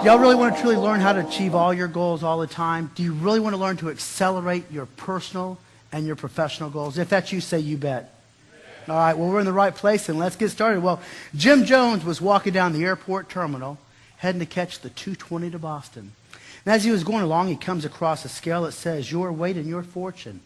Y'all really want to truly learn how to achieve all your goals all the time? Do you really want to learn to accelerate your personal and your professional goals? If that's you, say you bet. All right, well, we're in the right place, and let's get started. Well, Jim Jones was walking down the airport terminal, heading to catch the 220 to Boston. And as he was going along, he comes across a scale that says, your weight and your fortune,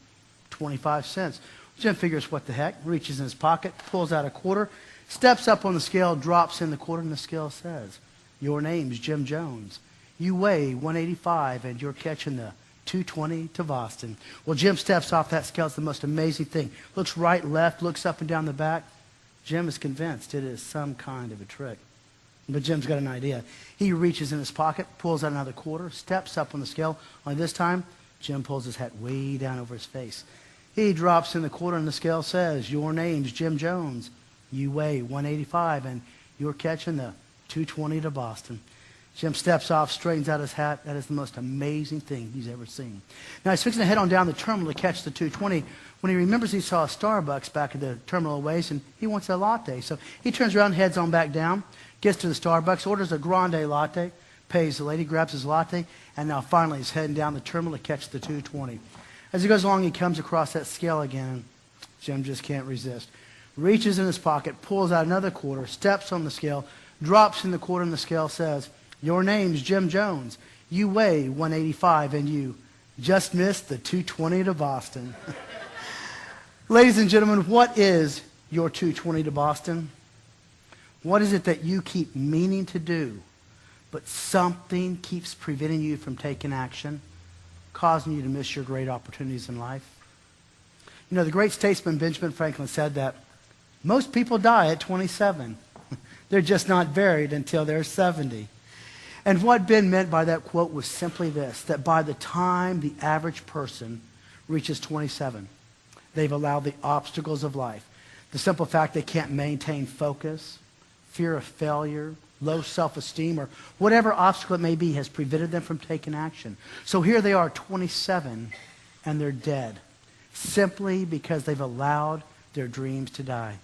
25 cents. Jim figures, what the heck, reaches in his pocket, pulls out a quarter, steps up on the scale, drops in the quarter, and the scale says, your name's Jim Jones. You weigh 185, and you're catching the 220 to Boston. Well, Jim steps off that scale. It's the most amazing thing. Looks right, left, looks up and down the back. Jim is convinced it is some kind of a trick. But Jim's got an idea. He reaches in his pocket, pulls out another quarter, steps up on the scale. Only this time, Jim pulls his hat way down over his face. He drops in the quarter, and the scale says, your name's Jim Jones. You weigh 185, and you're catching the 220 to Boston. Jim steps off, straightens out his hat. That is the most amazing thing he's ever seen. Now, he's fixing to head on down the terminal to catch the 220 when he remembers he saw a Starbucks back at the terminal a ways, and he wants a latte. So he turns around, heads on back down, gets to the Starbucks, orders a grande latte, pays the lady, grabs his latte, and now finally he's heading down the terminal to catch the 220. As he goes along, he comes across that scale again, and Jim just can't resist. Reaches in his pocket, pulls out another quarter, steps on the scale, drops in the quarter, and the scale says, your name's Jim Jones. You weigh 185, and you just missed the 220 to Boston. Ladies and gentlemen, what is your 220 to Boston? What is it that you keep meaning to do, but something keeps preventing you from taking action, causing you to miss your great opportunities in life? You know, the great statesman Benjamin Franklin said that most people die at 27. They're just not buried until they're 70. And what Ben meant by that quote was simply this, that by the time the average person reaches 27, they've allowed the obstacles of life, the simple fact they can't maintain focus, fear of failure, low self-esteem, or whatever obstacle it may be has prevented them from taking action. So here they are, 27, and they're dead, simply because they've allowed their dreams to die.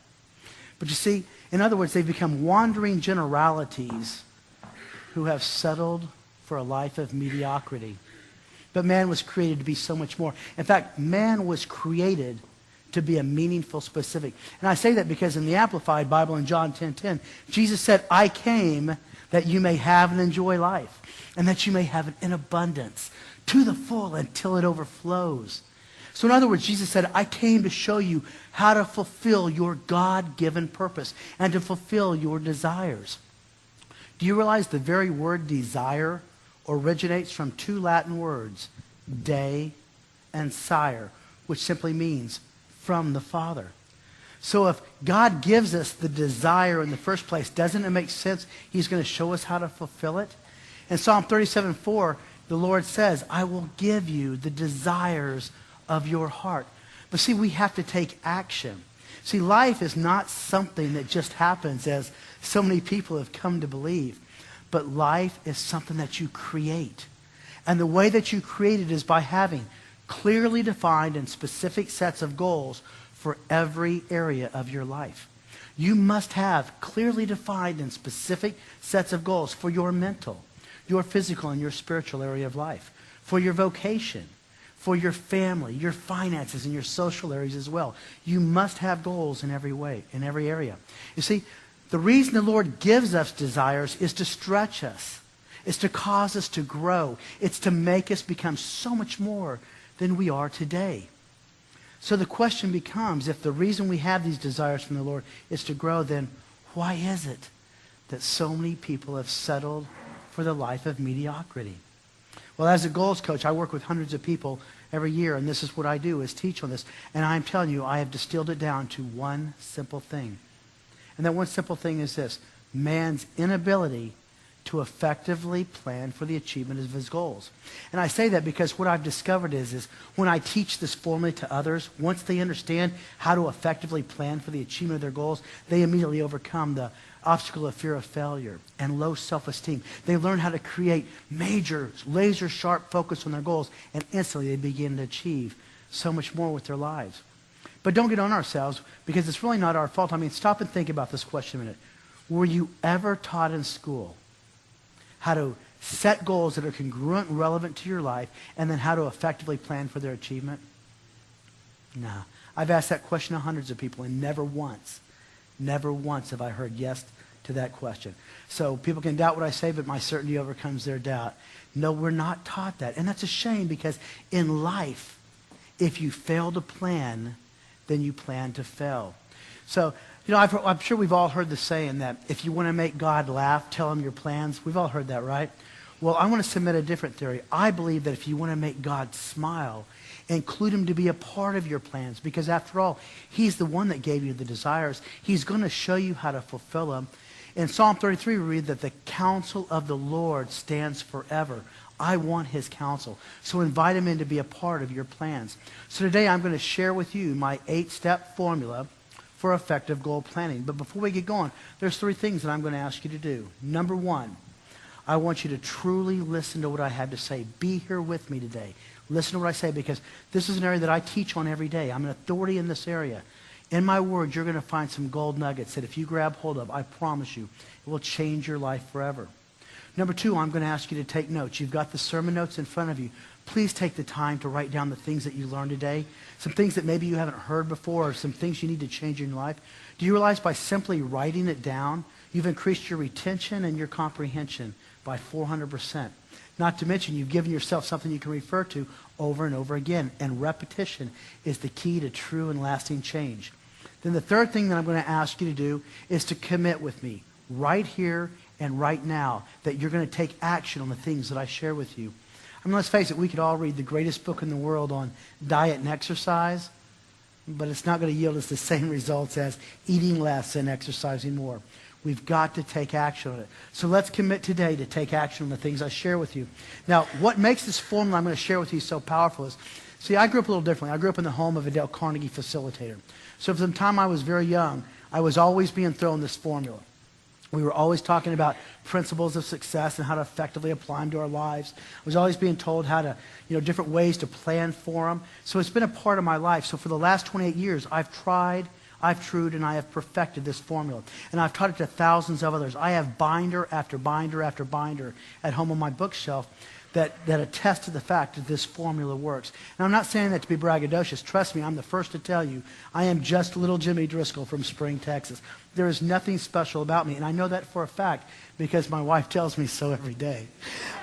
But you see, in other words, they've become wandering generalities who have settled for a life of mediocrity. But man was created to be so much more. In fact, man was created to be a meaningful specific. And I say that because in the Amplified Bible in John 10:10, Jesus said, I came that you may have and enjoy life, and that you may have it in abundance, to the full until it overflows. So in other words, Jesus said, I came to show you how to fulfill your God-given purpose and to fulfill your desires. Do you realize the very word desire originates from two Latin words, de and sire, which simply means from the Father? So if God gives us the desire in the first place, doesn't it make sense he's going to show us how to fulfill it? In Psalm 37:4, the Lord says, I will give you the desires of your heart. But see, we have to take action. See, life is not something that just happens, as so many people have come to believe. But life is something that you create. And the way that you create it is by having clearly defined and specific sets of goals for every area of your life. You must have clearly defined and specific sets of goals for your mental, your physical, and your spiritual area of life, for your vocation, for your family, your finances, and your social areas as well. You must have goals in every way, in every area. You see, the reason the Lord gives us desires is to stretch us. It's to cause us to grow. It's to make us become so much more than we are today. So the question becomes, if the reason we have these desires from the Lord is to grow, then why is it that so many people have settled for the life of mediocrity? Well, as a goals coach, I work with hundreds of people every year, and this is what I do, is teach on this. And I'm telling you, I have distilled it down to one simple thing. And that one simple thing is this: man's inability to effectively plan for the achievement of his goals. And I say that because what I've discovered is when I teach this formula to others, once they understand how to effectively plan for the achievement of their goals, they immediately overcome the obstacle of fear of failure and low self-esteem. They learn how to create major, laser-sharp focus on their goals, and instantly they begin to achieve so much more with their lives. But don't get on ourselves, because it's really not our fault. I mean, stop and think about this question a minute. Were you ever taught in school how to set goals that are congruent and relevant to your life, and then how to effectively plan for their achievement? No. I've asked that question to hundreds of people, and never once have I heard yes to that question. So people can doubt what I say, but my certainty overcomes their doubt. No, we're not taught that. And that's a shame, because in life, if you fail to plan, then you plan to fail. So, I'm sure we've all heard the saying that if you want to make God laugh, tell him your plans. We've all heard that, right? Well, I want to submit a different theory. I believe that if you want to make God smile, include him to be a part of your plans, because after all, he's the one that gave you the desires. He's going to show you how to fulfill them. In Psalm 33, we read that the counsel of the Lord stands forever. I want his counsel. So invite him in to be a part of your plans. So today I'm going to share with you my 8-step formula for effective goal planning. But before we get going, there's 3 things that I'm going to ask you to do. Number 1, I want you to truly listen to what I have to say. Be here with me today. Listen to what I say, because this is an area that I teach on every day. I'm an authority in this area. In my words, you're going to find some gold nuggets that if you grab hold of, I promise you, it will change your life forever. Number 2, I'm going to ask you to take notes. You've got the sermon notes in front of you. Please take the time to write down the things that you learned today, some things that maybe you haven't heard before, or some things you need to change in your life. Do you realize by simply writing it down, you've increased your retention and your comprehension by 400%? Not to mention, you've given yourself something you can refer to over and over again. And repetition is the key to true and lasting change. Then the third thing that I'm going to ask you to do is to commit with me right here and right now that you're going to take action on the things that I share with you. I mean, let's face it, we could all read the greatest book in the world on diet and exercise, but it's not going to yield us the same results as eating less and exercising more. We've got to take action on it. So let's commit today to take action on the things I share with you. Now, what makes this formula I'm going to share with you so powerful is, see, I grew up a little differently. I grew up in the home of a Dale Carnegie facilitator. So from the time I was very young, I was always being thrown this formula. We were always talking about principles of success and how to effectively apply them to our lives. I was always being told how to, different ways to plan for them. So it's been a part of my life. So for the last 28 years, I've tried, I've trued, and I have perfected this formula. And I've taught it to thousands of others. I have binder after binder after binder at home on my bookshelf that attest to the fact that this formula works. And I'm not saying that to be braggadocious. Trust me, I'm the first to tell you, I am just little Jimmy Driscoll from Spring, Texas. There is nothing special about me, and I know that for a fact because my wife tells me so every day.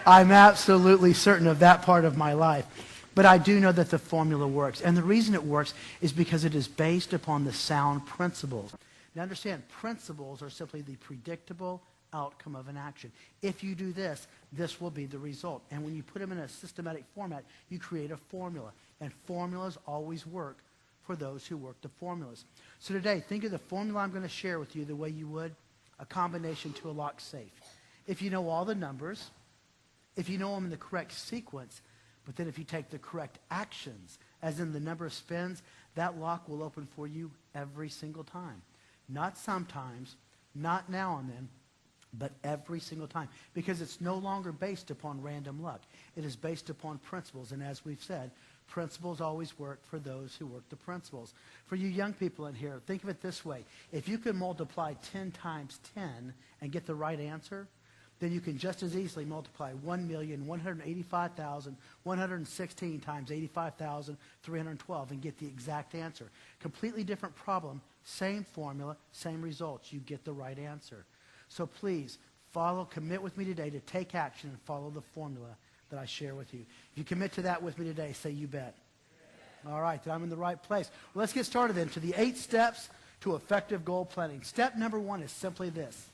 I'm absolutely certain of that part of my life. But I do know that the formula works. And the reason it works is because it is based upon the sound principles. Now understand, principles are simply the predictable outcome of an action. If you do this, this will be the result. And when you put them in a systematic format, you create a formula. And formulas always work for those who work the formulas. So today, think of the formula I'm going to share with you the way you would a combination to a lock safe. If you know all the numbers, if you know them in the correct sequence, but then if you take the correct actions, as in the number of spins, that lock will open for you every single time. Not sometimes, not now and then, but every single time. Because it's no longer based upon random luck. It is based upon principles. And as we've said, principles always work for those who work the principles. For you young people in here, think of it this way. If you can multiply 10 times 10 and get the right answer, then you can just as easily multiply 1,185,116 times 85,312 and get the exact answer. Completely different problem, same formula, same results. You get the right answer. So please, commit with me today to take action and follow the formula that I share with you. If you commit to that with me today, say you bet. All right, then I'm in the right place. Well, let's get started then to the 8 steps to effective goal planning. Step number 1 is simply this.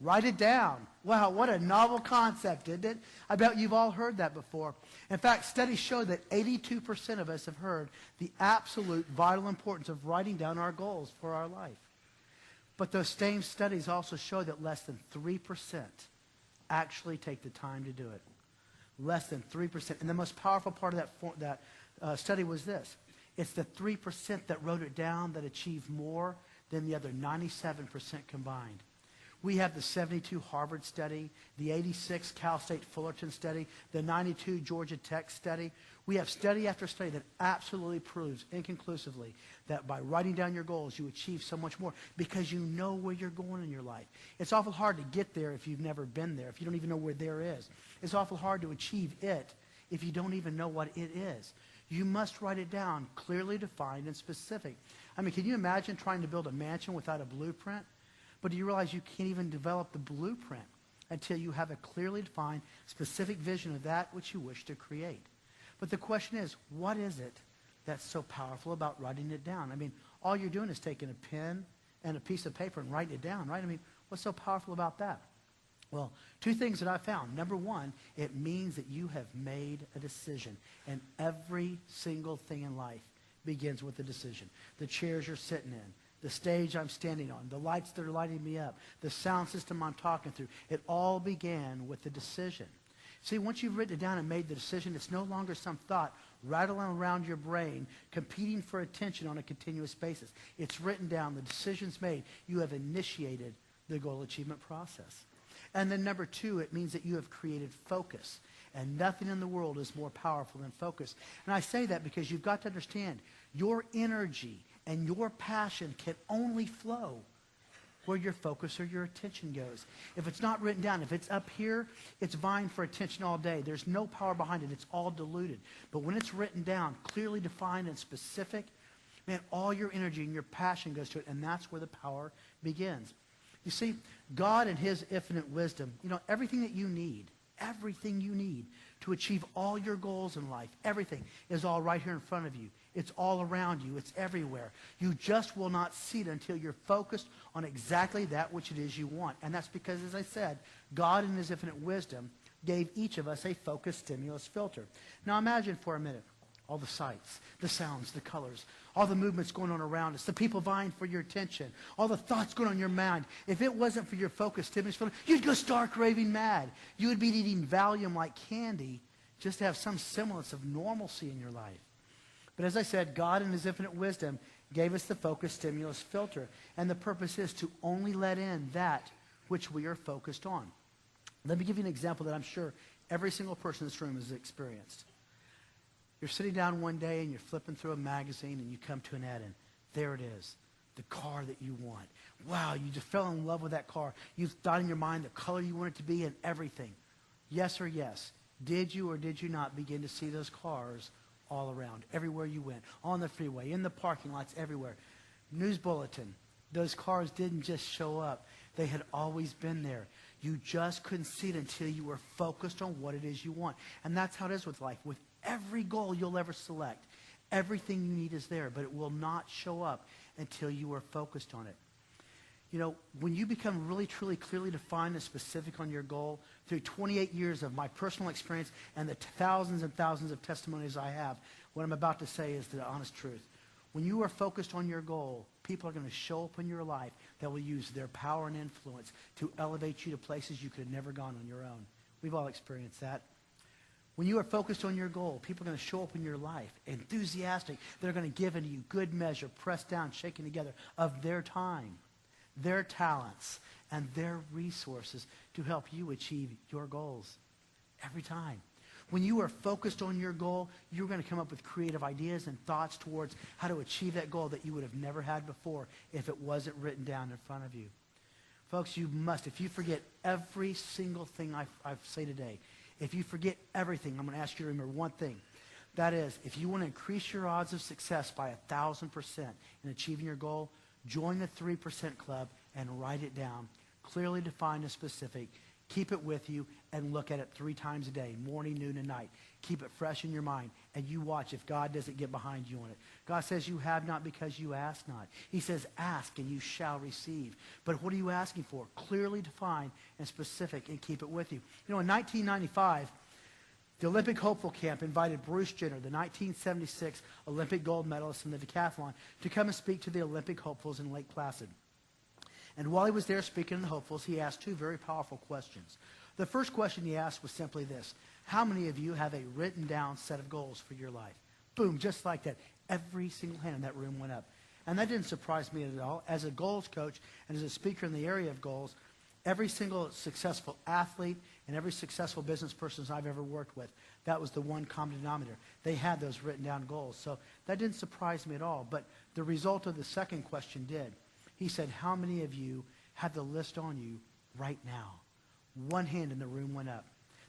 Write it down. Wow, what a novel concept, isn't it? I bet you've all heard that before. In fact, studies show that 82% of us have heard the absolute vital importance of writing down our goals for our life. But those same studies also show that less than 3% actually take the time to do it. Less than 3%. And the most powerful part of that study was this. It's the 3% that wrote it down that achieved more than the other 97% combined. We have the 72 Harvard study, the 86 Cal State Fullerton study, the 92 Georgia Tech study. We have study after study that absolutely proves inconclusively that by writing down your goals, you achieve so much more because you know where you're going in your life. It's awful hard to get there if you've never been there, if you don't even know where there is. It's awful hard to achieve it if you don't even know what it is. You must write it down, clearly defined and specific. I mean, can you imagine trying to build a mansion without a blueprint? But do you realize you can't even develop the blueprint until you have a clearly defined, specific vision of that which you wish to create? But the question is, what is it that's so powerful about writing it down? I mean, all you're doing is taking a pen and a piece of paper and writing it down, right? I mean, what's so powerful about that? Well, two things that I found. Number one, it means that you have made a decision. And every single thing in life begins with a decision. The chairs you're sitting in, the stage I'm standing on, the lights that are lighting me up, the sound system I'm talking through. It all began with a decision. See, once you've written it down and made the decision, it's no longer some thought rattling around your brain, competing for attention on a continuous basis. It's written down, the decision's made. You have initiated the goal achievement process. And then number two, it means that you have created focus. And nothing in the world is more powerful than focus. And I say that because you've got to understand, your energy and your passion can only flow where your focus or your attention goes. If it's not written down, if it's up here, it's vying for attention all day. There's no power behind it. It's all diluted. But when it's written down, clearly defined and specific, man, all your energy and your passion goes to it, and that's where the power begins. You see, God in His infinite wisdom, everything that you need to achieve all your goals in life, everything is all right here in front of you. It's all around you. It's everywhere. You just will not see it until you're focused on exactly that which it is you want. And that's because, as I said, God in His infinite wisdom gave each of us a focus stimulus filter. Now imagine for a minute all the sights, the sounds, the colors, all the movements going on around us, the people vying for your attention, all the thoughts going on in your mind. If it wasn't for your focus stimulus filter, you'd go stark raving mad. You would be eating Valium like candy just to have some semblance of normalcy in your life. But as I said, God in His infinite wisdom gave us the focus stimulus filter. And the purpose is to only let in that which we are focused on. Let me give you an example that I'm sure every single person in this room has experienced. You're sitting down one day and you're flipping through a magazine and you come to an ad and there it is, the car that you want. Wow, you just fell in love with that car. You've thought in your mind the color you want it to be and everything. Yes or yes. Did you or did you not begin to see those cars all around, everywhere you went, on the freeway, in the parking lots, everywhere? News bulletin. Those cars didn't just show up. They had always been there. You just couldn't see it until you were focused on what it is you want. And that's how it is with life. With every goal you'll ever select, everything you need is there, but it will not show up until you are focused on it. When you become really, truly, clearly defined and specific on your goal, through 28 years of my personal experience and the thousands and thousands of testimonies I have, what I'm about to say is the honest truth. When you are focused on your goal, people are going to show up in your life that will use their power and influence to elevate you to places you could have never gone on your own. We've all experienced that. When you are focused on your goal, people are going to show up in your life, enthusiastic. They're going to give into you good measure, pressed down, shaken together, of their time, their talents, and their resources to help you achieve your goals every time. When you are focused on your goal, you're going to come up with creative ideas and thoughts towards how to achieve that goal that you would have never had before if it wasn't written down in front of you. Folks, you must. If you forget every single thing I say today, if you forget everything, I'm going to ask you to remember one thing. That is, if you want to increase your odds of success by 1,000% in achieving your goal, join the 3% Club and write it down, clearly defined and specific. Keep it with you and look at it 3 times a day, morning, noon, and night. Keep it fresh in your mind, and you watch if God doesn't get behind you on it. God says you have not because you ask not. He says ask and you shall receive. But what are you asking for? Clearly defined and specific, and keep it with you. In 1995, the Olympic Hopeful Camp invited Bruce Jenner, the 1976 Olympic gold medalist in the decathlon, to come and speak to the Olympic hopefuls in Lake Placid. And while he was there speaking to the hopefuls, he asked 2 very powerful questions. The first question he asked was simply this: how many of you have a written down set of goals for your life? Boom, just like that. Every single hand in that room went up. And that didn't surprise me at all. As a goals coach and as a speaker in the area of goals, Every single successful athlete and every successful business person I've ever worked with, that was the one common denominator. They had those written down goals. So that didn't surprise me at all. But the result of the second question did. He said, how many of you have the list on you right now? One hand in the room went up.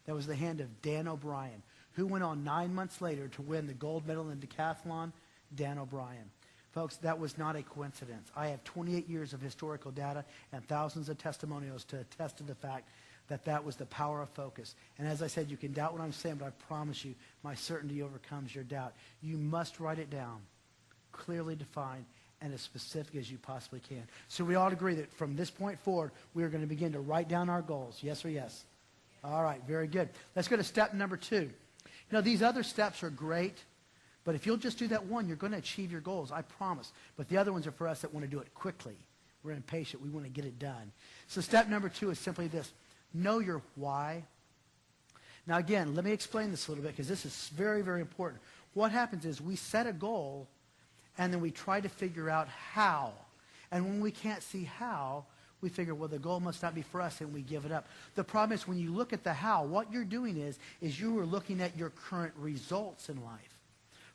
That was the hand of Dan O'Brien, who went on 9 months later to win the gold medal in decathlon. Dan O'Brien. Folks, that was not a coincidence. I have 28 years of historical data and thousands of testimonials to attest to the fact that that was the power of focus. And as I said, you can doubt what I'm saying, but I promise you, my certainty overcomes your doubt. You must write it down, clearly defined, and as specific as you possibly can. So we all agree that from this point forward, we are going to begin to write down our goals. Yes or yes? All right, very good. Let's go to step number 2. You know, these other steps are great. But if you'll just do that one, you're going to achieve your goals, I promise. But the other ones are for us that want to do it quickly. We're impatient. We want to get it done. So step number 2 is simply this. Know your why. Now again, let me explain this a little bit because this is very, very important. What happens is we set a goal and then we try to figure out how. And when we can't see how, we figure, well, the goal must not be for us, and we give it up. The problem is when you look at the how, what you're doing is you are looking at your current results in life.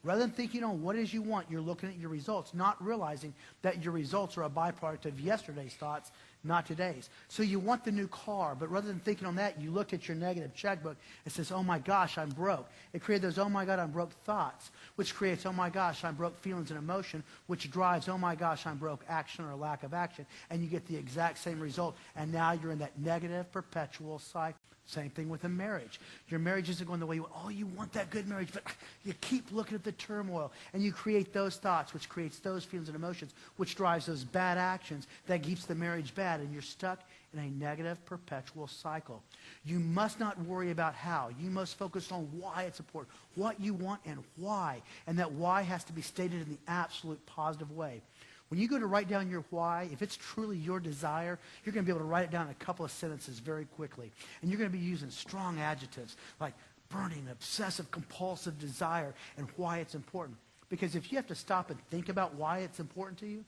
Rather than thinking on what it is you want, you're looking at your results, not realizing that your results are a byproduct of yesterday's thoughts, not today's. So you want the new car, but rather than thinking on that, you look at your negative checkbook and says, oh my gosh, I'm broke. It created those, oh my God, I'm broke thoughts, which creates, oh my gosh, I'm broke feelings and emotion, which drives, oh my gosh, I'm broke action or lack of action. And you get the exact same result. And now you're in that negative perpetual cycle. Same thing with a marriage. Your marriage isn't going the way you want. Oh, you want that good marriage, but you keep looking at the turmoil. And you create those thoughts, which creates those feelings and emotions, which drives those bad actions that keeps the marriage bad. And you're stuck in a negative perpetual cycle. You must not worry about how. You must focus on why it's important, what you want and why. And that why has to be stated in the absolute positive way. When you go to write down your why, if it's truly your desire, you're going to be able to write it down in a couple of sentences very quickly. And you're going to be using strong adjectives like burning, obsessive, compulsive desire and why it's important. Because if you have to stop and think about why it's important to you,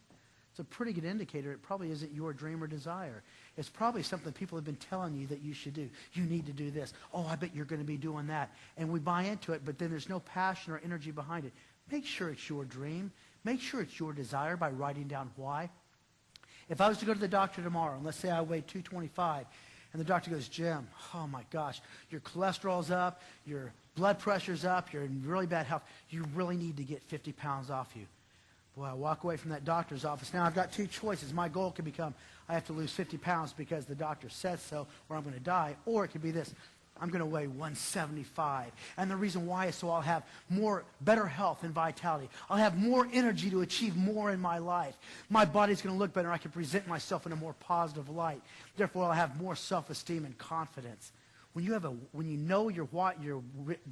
it's a pretty good indicator it probably isn't your dream or desire. It's probably something people have been telling you that you should do. You need to do this. Oh, I bet you're going to be doing that. And we buy into it, but then there's no passion or energy behind it. Make sure it's your dream. Make sure it's your desire by writing down why. If I was to go to the doctor tomorrow, and let's say I weigh 225, and the doctor goes, Jim, oh my gosh, your cholesterol's up, your blood pressure's up, you're in really bad health, you really need to get 50 pounds off you. Boy, I walk away from that doctor's office. Now I've got 2 choices. My goal could become I have to lose 50 pounds because the doctor says so, or I'm going to die, or it could be this. I'm going to weigh 175. And the reason why is so I'll have better health and vitality. I'll have more energy to achieve more in my life. My body's going to look better. I can present myself in a more positive light. Therefore, I'll have more self-esteem and confidence. When you know your why, your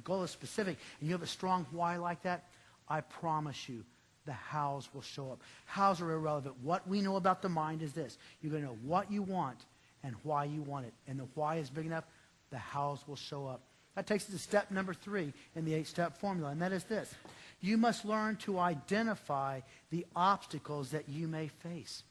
goal is specific, and you have a strong why like that, I promise you, the hows will show up. Hows are irrelevant. What we know about the mind is this. You're going to know what you want and why you want it. And the why is big enough, the hows will show up. That takes us to step number 3 in the 8-step formula, and that is this. You must learn to identify the obstacles that you may face.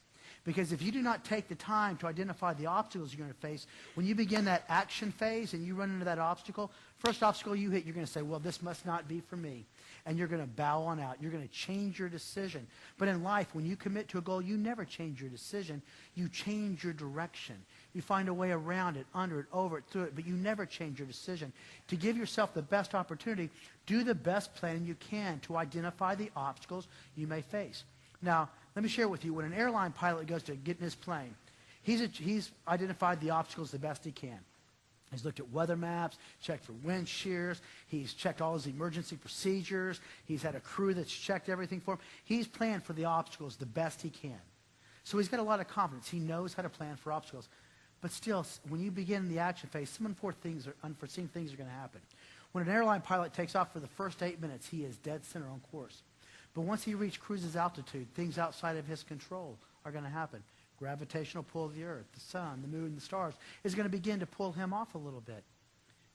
Because if you do not take the time to identify the obstacles you're going to face, when you begin that action phase and you run into that obstacle, first obstacle you hit, you're going to say, well, this must not be for me. And you're going to bow on out. You're going to change your decision. But in life, when you commit to a goal, you never change your decision. You change your direction. You find a way around it, under it, over it, through it, but you never change your decision. To give yourself the best opportunity, do the best planning you can to identify the obstacles you may face. Now, let me share with you, when an airline pilot goes to get in his plane, he's identified the obstacles the best he can. He's looked at weather maps, checked for wind shears, he's checked all his emergency procedures, he's had a crew that's checked everything for him. He's planned for the obstacles the best he can. So he's got a lot of confidence. He knows how to plan for obstacles. But still, when you begin the action phase, some unforeseen things are going to happen. When an airline pilot takes off for the first 8 minutes, he is dead center on course. But once he cruises altitude, things outside of his control are going to happen. Gravitational pull of the earth, the sun, the moon, the stars is going to begin to pull him off a little bit.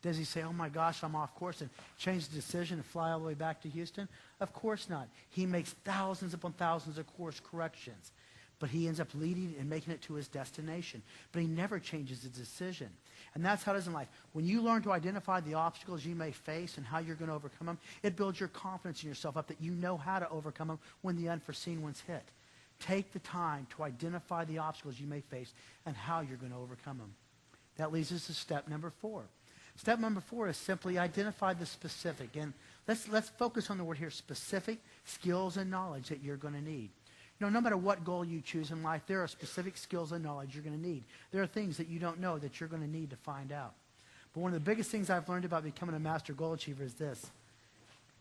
Does he say, oh my gosh, I'm off course, and change the decision and fly all the way back to Houston? Of course not. He makes thousands upon thousands of course corrections. but he ends up leading and making it to his destination. But he never changes his decision. And that's how it is in life. When you learn to identify the obstacles you may face and how you're going to overcome them, it builds your confidence in yourself up that you know how to overcome them when the unforeseen ones hit. Take the time to identify the obstacles you may face and how you're going to overcome them. That leads us to step number 4. Step number 4 is simply identify the specific. And let's focus on the word here, specific skills and knowledge that you're going to need. You know, no matter what goal you choose in life, there are specific skills and knowledge you're going to need. There are things that you don't know that you're going to need to find out. But one of the biggest things I've learned about becoming a master goal achiever is this.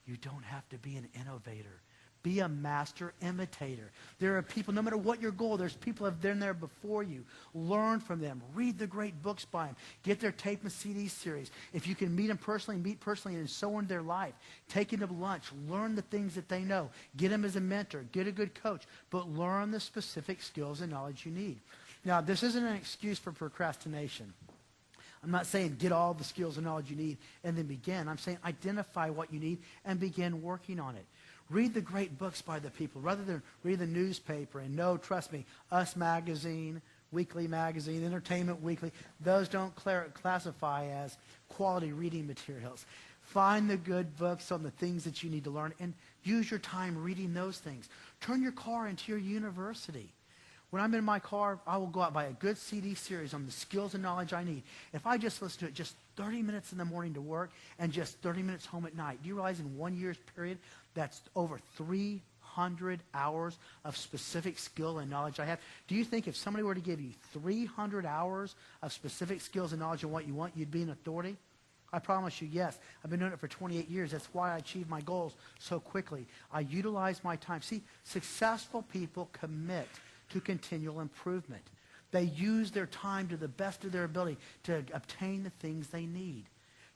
You don't have to be an innovator. Be a master imitator. There are people, no matter what your goal, there's people who have been there before you. Learn from them. Read the great books by them. Get their tape and CD series. If you can meet them personally, meet personally and so into their life. Take them to lunch. Learn the things that they know. Get them as a mentor. Get a good coach. But learn the specific skills and knowledge you need. Now, this isn't an excuse for procrastination. I'm not saying get all the skills and knowledge you need and then begin. I'm saying identify what you need and begin working on it. Read the great books by the people rather than read the newspaper. And no, trust me, Us Magazine, Weekly Magazine, Entertainment Weekly, those don't classify as quality reading materials. Find the good books on the things that you need to learn and use your time reading those things. Turn your car into your university. When I'm in my car, I will go out and buy a good CD series on the skills and knowledge I need. If I just listen to it just 30 minutes in the morning to work and just 30 minutes home at night, do you realize in 1 year's period, that's over 300 hours of specific skill and knowledge I have? Do you think if somebody were to give you 300 hours of specific skills and knowledge of what you want, you'd be an authority? I promise you, yes. I've been doing it for 28 years. That's why I achieve my goals so quickly. I utilize my time. See, successful people commit to continual improvement. They use their time to the best of their ability to obtain the things they need.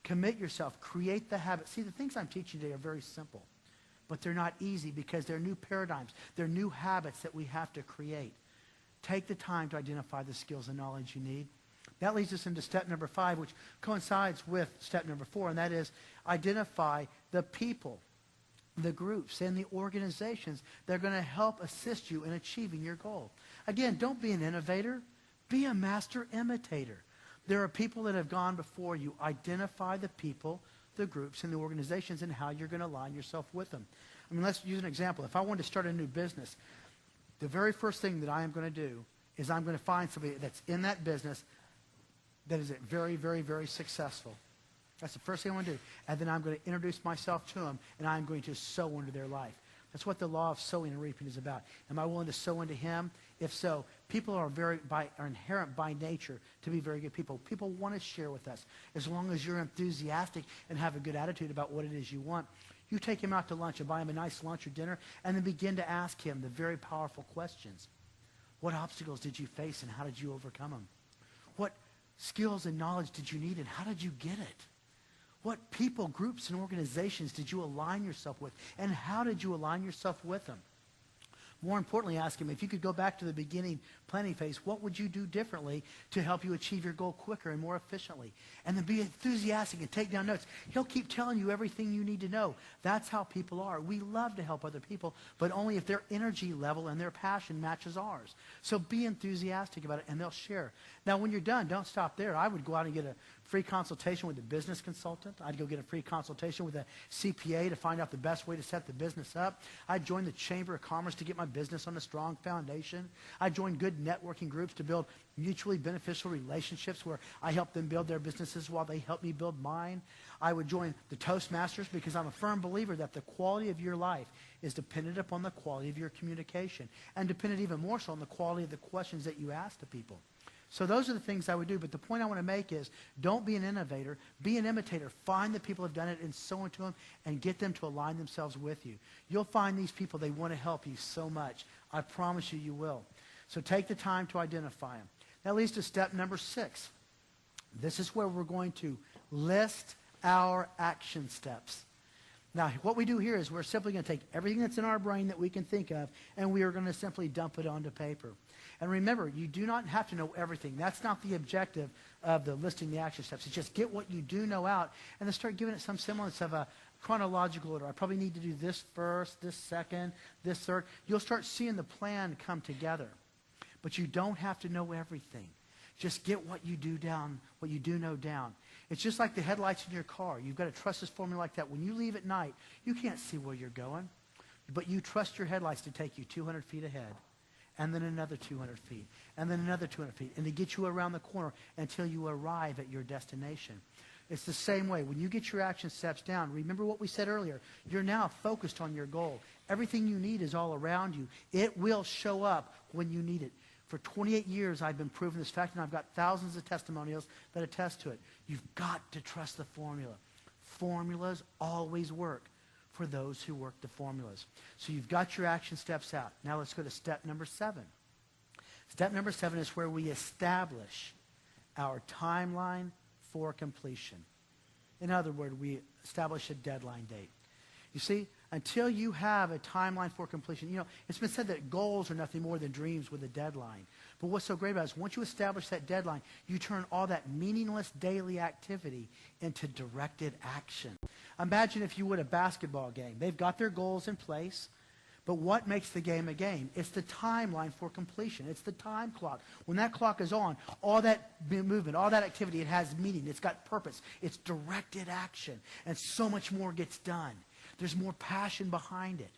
Commit yourself. Create the habit. See, the things I'm teaching today are very simple, but they're not easy because they're new paradigms. They're new habits that we have to create. Take the time to identify the skills and knowledge you need. That leads us into step number 5, which coincides with step number 4, and that is identify the people, the groups, and the organizations that are going to help assist you in achieving your goal. Again, don't be an innovator. Be a master imitator. There are people that have gone before you. Identify the people, the groups, and the organizations and how you're going to align yourself with them. I mean, let's use an example. If I wanted to start a new business, the very first thing that I am going to do is I'm going to find somebody that's in that business that is very, very, very successful. That's the first thing I want to do. And then I'm going to introduce myself to them, and I'm going to sow into their life. That's what the law of sowing and reaping is about. Am I willing to sow into him? If so, people are inherent by nature to be very good people. People want to share with us. As long as you're enthusiastic and have a good attitude about what it is you want, you take him out to lunch and buy him a nice lunch or dinner, and then begin to ask him the very powerful questions. What obstacles did you face, and how did you overcome them? What skills and knowledge did you need, and how did you get it? What people, groups, and organizations did you align yourself with? And how did you align yourself with them? More importantly, ask him, if you could go back to the beginning planning phase, what would you do differently to help you achieve your goal quicker and more efficiently? And then be enthusiastic and take down notes. He'll keep telling you everything you need to know. That's how people are. We love to help other people, but only if their energy level and their passion matches ours. So be enthusiastic about it, and they'll share. Now, when you're done, don't stop there. I would go out and get a free consultation with a business consultant. I'd go get a free consultation with a CPA to find out the best way to set the business up. I'd join the Chamber of Commerce to get my business on a strong foundation. I'd join good networking groups to build mutually beneficial relationships where I help them build their businesses while they help me build mine. I would join the Toastmasters because I'm a firm believer that the quality of your life is dependent upon the quality of your communication, and dependent even more so on the quality of the questions that you ask to people. So those are the things I would do. But the point I want to make is don't be an innovator. Be an imitator. Find the people who have done it and sow into them and get them to align themselves with you. You'll find these people, they want to help you so much. I promise you, you will. So take the time to identify them. That leads to step number 6. This is where we're going to list our action steps. Now, what we do here is we're simply going to take everything that's in our brain that we can think of, and we are going to simply dump it onto paper. And remember, you do not have to know everything. That's not the objective of the listing the action steps. It's just get what you do know out, and then start giving it some semblance of a chronological order. I probably need to do this first, this second, this third. You'll start seeing the plan come together. But you don't have to know everything. Just get what you do know down. It's just like the headlights in your car. You've got to trust this formula like that. When you leave at night, you can't see where you're going. But you trust your headlights to take you 200 feet ahead, and then another 200 feet, and then another 200 feet, and to get you around the corner until you arrive at your destination. It's the same way. When you get your action steps down, remember what we said earlier. You're now focused on your goal. Everything you need is all around you. It will show up when you need it. For 28 years, I've been proving this fact, and I've got thousands of testimonials that attest to it. You've got to trust the formula. Formulas always work for those who work the formulas. So you've got your action steps out. Now let's go to step number 7. Step number 7 is where we establish our timeline for completion. In other words, we establish a deadline date. You see, until you have a timeline for completion, it's been said that goals are nothing more than dreams with a deadline. But what's so great about it is once you establish that deadline, you turn all that meaningless daily activity into directed action. Imagine, if you would, a basketball game. They've got their goals in place. But what makes the game a game? It's the timeline for completion. It's the time clock. When that clock is on, all that movement, all that activity, it has meaning. It's got purpose. It's directed action. And so much more gets done. There's more passion behind it.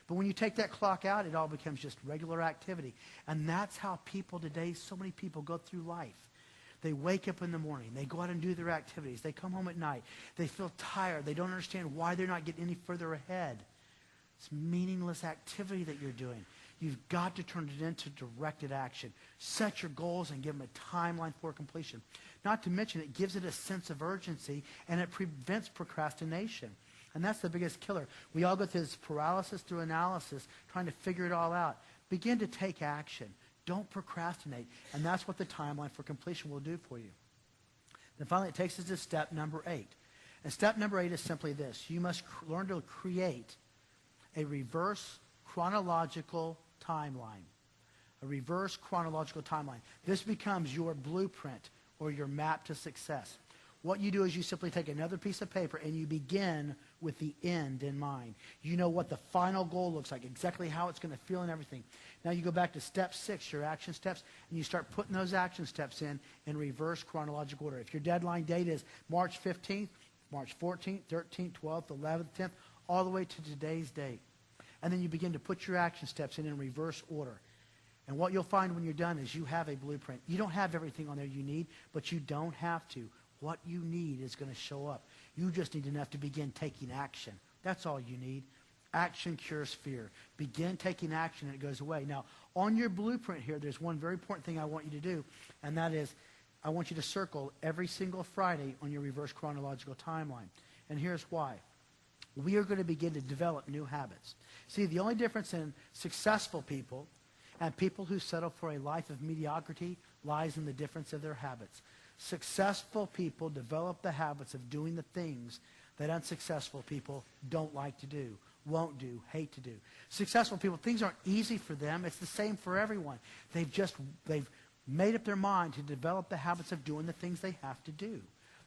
But when you take that clock out, it all becomes just regular activity. And that's how people today, so many people go through life. They wake up in the morning. They go out and do their activities. They come home at night. They feel tired. They don't understand why they're not getting any further ahead. It's meaningless activity that you're doing. You've got to turn it into directed action. Set your goals and give them a timeline for completion. Not to mention, it gives it a sense of urgency, and it prevents procrastination. And that's the biggest killer. We all go through this paralysis through analysis, trying to figure it all out. Begin to take action. Don't procrastinate. And that's what the timeline for completion will do for you. Then finally, it takes us to step number 8. And step number 8 is simply this. You must learn to create a reverse chronological timeline. A reverse chronological timeline. This becomes your blueprint or your map to success. What you do is you simply take another piece of paper and you begin with the end in mind. You know what the final goal looks like, exactly how it's going to feel and everything. Now you go back to step 6, your action steps, and you start putting those action steps in reverse chronological order. If your deadline date is March 15th, March 14th, 13th, 12th, 11th, 10th, all the way to today's date. And then you begin to put your action steps in reverse order. And what you'll find when you're done is you have a blueprint. You don't have everything on there you need, but you don't have to. What you need is going to show up. You just need enough to begin taking action. That's all you need. Action cures fear. Begin taking action and it goes away. Now, on your blueprint here, there's one very important thing I want you to do, and that is I want you to circle every single Friday on your reverse chronological timeline. And here's why. We are going to begin to develop new habits. See, the only difference in successful people and people who settle for a life of mediocrity lies in the difference of their habits. Successful people develop the habits of doing the things that unsuccessful people don't like to do, won't do, hate to do. Successful people, things aren't easy for them. It's the same for everyone. They've made up their mind to develop the habits of doing the things they have to do.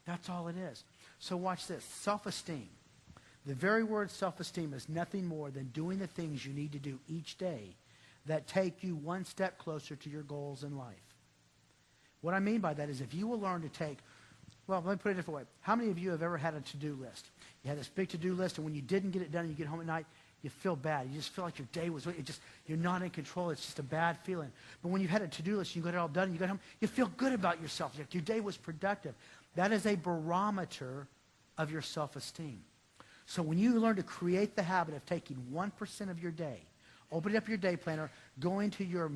That's all it is. So watch this. Self-esteem. The very word self-esteem is nothing more than doing the things you need to do each day that take you one step closer to your goals in life. What I mean by that is if you will learn to take, well, let me put it a different way. How many of you have ever had a to-do list? You had this big to-do list, and when you didn't get it done and you get home at night, you feel bad. You just feel like your day was, you're not in control. It's just a bad feeling. But when you had a to-do list, you got it all done, and you got home, you feel good about yourself. Your day was productive. That is a barometer of your self-esteem. So when you learn to create the habit of taking 1% of your day, opening up your day planner, going to your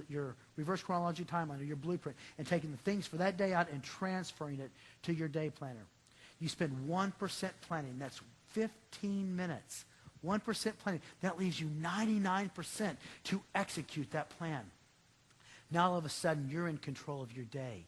your reverse chronology timeline or your blueprint, and taking the things for that day out and transferring it to your day planner. You spend 1% planning. That's 15 minutes. 1% planning. That leaves you 99% to execute that plan. Now all of a sudden you're in control of your day.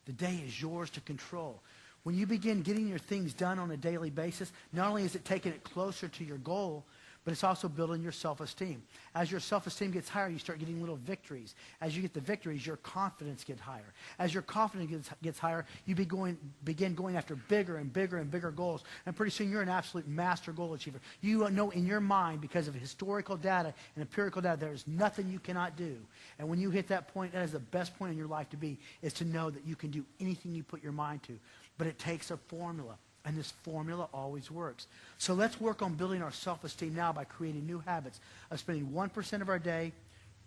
The day is yours to control. When you begin getting your things done on a daily basis, not only is it taking it closer to your goal, but but it's also building your self-esteem. As your self-esteem gets higher, you start getting little victories. As you get the victories, your confidence gets higher. As your confidence gets higher, you begin going after bigger and bigger and bigger goals. And pretty soon you're an absolute master goal achiever. You know in your mind, because of historical data and empirical data, there is nothing you cannot do. And when you hit that point, that is the best point in your life to be, is to know that you can do anything you put your mind to. But it takes a formula. And this formula always works. So let's work on building our self-esteem now by creating new habits of spending 1% of our day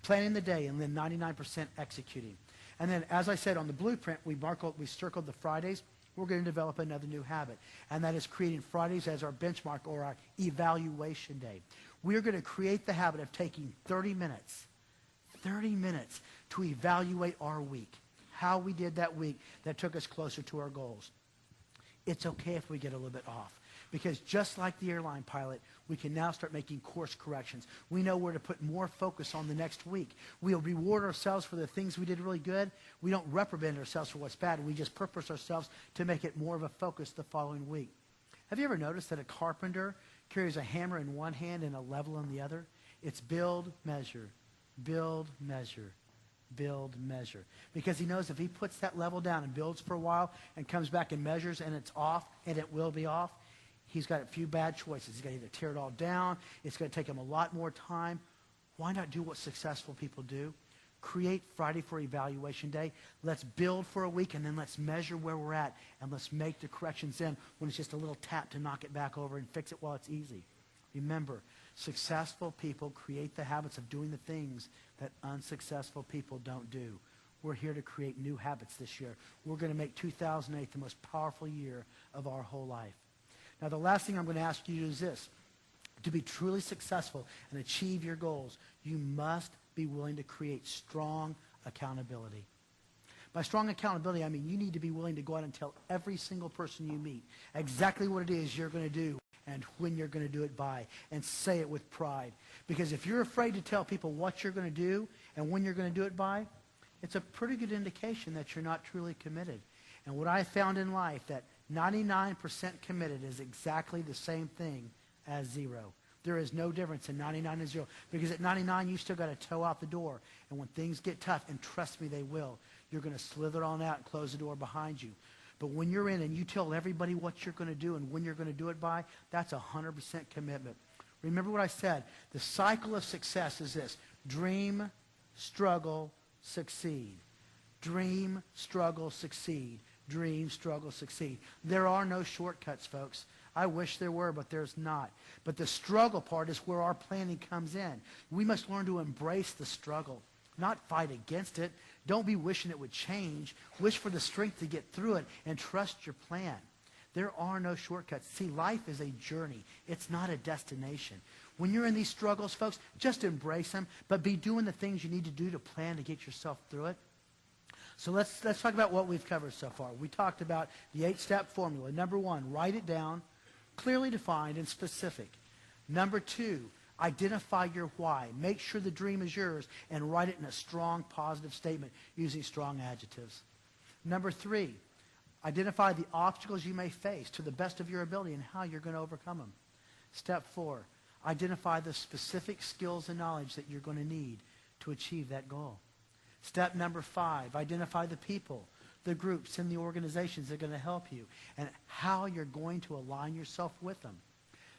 planning the day and then 99% executing. And then, as I said, on the blueprint, we circled the Fridays. We're going to develop another new habit. And that is creating Fridays as our benchmark or our evaluation day. We are going to create the habit of taking 30 minutes to evaluate our week. How we did that week that took us closer to our goals. It's okay if we get a little bit off. Because just like the airline pilot, we can now start making course corrections. We know where to put more focus on the next week. We'll reward ourselves for the things we did really good. We don't reprimand ourselves for what's bad. We just purpose ourselves to make it more of a focus the following week. Have you ever noticed that a carpenter carries a hammer in one hand and a level in the other? It's build, measure, build, measure. Build, measure. Because he knows if he puts that level down and builds for a while and comes back and measures and it's off, and it will be off, he's got a few bad choices. He's got to either tear it all down. It's going to take him a lot more time. Why not do what successful people do? Create Friday for Evaluation Day. Let's build for a week, and then let's measure where we're at, and let's make the corrections in when it's just a little tap to knock it back over and fix it while it's easy. Remember, successful people create the habits of doing the things that unsuccessful people don't do. We're here to create new habits this year. We're going to make 2008 the most powerful year of our whole life. Now, the last thing I'm going to ask you to do is this. To be truly successful and achieve your goals, you must be willing to create strong accountability. By strong accountability, I mean you need to be willing to go out and tell every single person you meet exactly what it is you're going to do and when you're going to do it by, and say it with pride. Because if you're afraid to tell people what you're going to do and when you're going to do it by, it's a pretty good indication that you're not truly committed. And what I found in life, that 99% committed is exactly the same thing as 0. There is no difference in 99 and 0. Because at 99, you still got to toe out the door. And when things get tough, and trust me, they will, you're going to slither on out and close the door behind you. But when you're in and you tell everybody what you're going to do and when you're going to do it by, that's 100% commitment. Remember what I said. The cycle of success is this. Dream, struggle, succeed. Dream, struggle, succeed. Dream, struggle, succeed. There are no shortcuts, folks. I wish there were, but there's not. But the struggle part is where our planning comes in. We must learn to embrace the struggle, not fight against it. Don't be wishing it would change. Wish for the strength to get through it and trust your plan. There are no shortcuts. See, life is a journey. It's not a destination. When you're in these struggles, folks, just embrace them, but be doing the things you need to do to plan to get yourself through it. So let's talk about what we've covered so far. We talked about the 8-step formula. Number 1, write it down, clearly defined and specific. Number 2, identify your why. Make sure the dream is yours and write it in a strong, positive statement using strong adjectives. Number 3, identify the obstacles you may face to the best of your ability and how you're going to overcome them. Step 4, identify the specific skills and knowledge that you're going to need to achieve that goal. Step number 5, identify the people, the groups, and the organizations that are going to help you and how you're going to align yourself with them.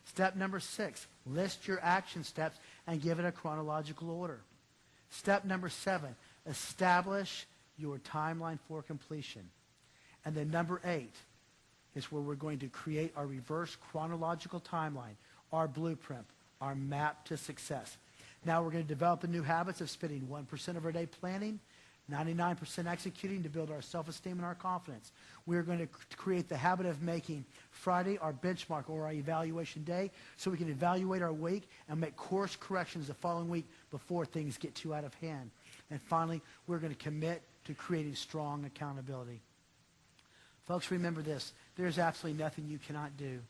Step number 6, list your action steps and give it a chronological order. Step number 7, establish your timeline for completion. And then number 8 is where we're going to create our reverse chronological timeline, our blueprint, our map to success. Now we're going to develop the new habits of spending 1% of our day planning, 99% executing to build our self-esteem and our confidence. We're going to create the habit of making Friday our benchmark or our evaluation day so we can evaluate our week and make course corrections the following week before things get too out of hand. And finally, we're going to commit to creating strong accountability. Folks, remember this. There's absolutely nothing you cannot do.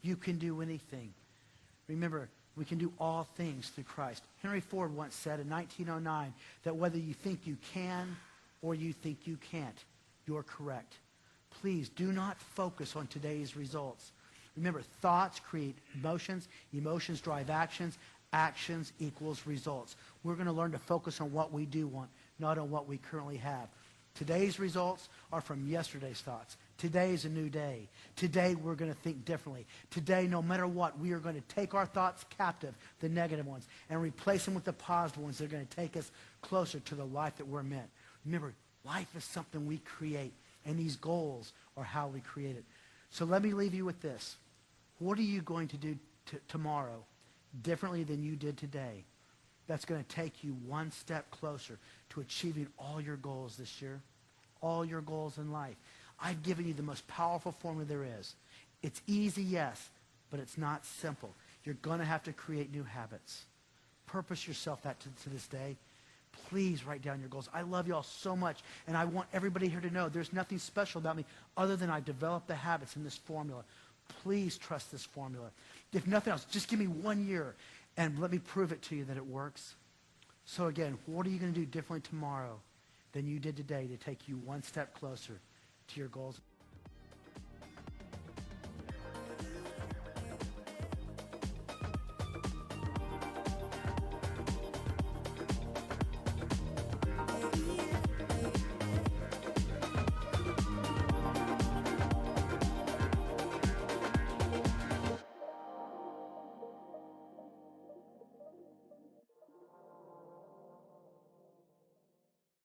You can do anything. Remember, we can do all things through Christ. Henry Ford once said in 1909 that whether you think you can or you think you can't, you're correct. Please do not focus on today's results. Remember, thoughts create emotions. Emotions drive actions. Actions equals results. We're going to learn to focus on what we do want, not on what we currently have. Today's results are from yesterday's thoughts. Today is a new day. Today we're going to think differently. Today, no matter what, we are going to take our thoughts captive, the negative ones, and replace them with the positive ones that are going to take us closer to the life that we're meant. Remember, life is something we create, and these goals are how we create it. So let me leave you with this. What are you going to do tomorrow differently than you did today that's going to take you one step closer to achieving all your goals this year, all your goals in life? I've given you the most powerful formula there is. It's easy, yes, but it's not simple. You're going to have to create new habits. Purpose yourself that to this day. Please write down your goals. I love you all so much, and I want everybody here to know there's nothing special about me other than I developed the habits in this formula. Please trust this formula. If nothing else, just give me 1 year, and let me prove it to you that it works. So again, what are you going to do differently tomorrow than you did today to take you one step closer to your goals?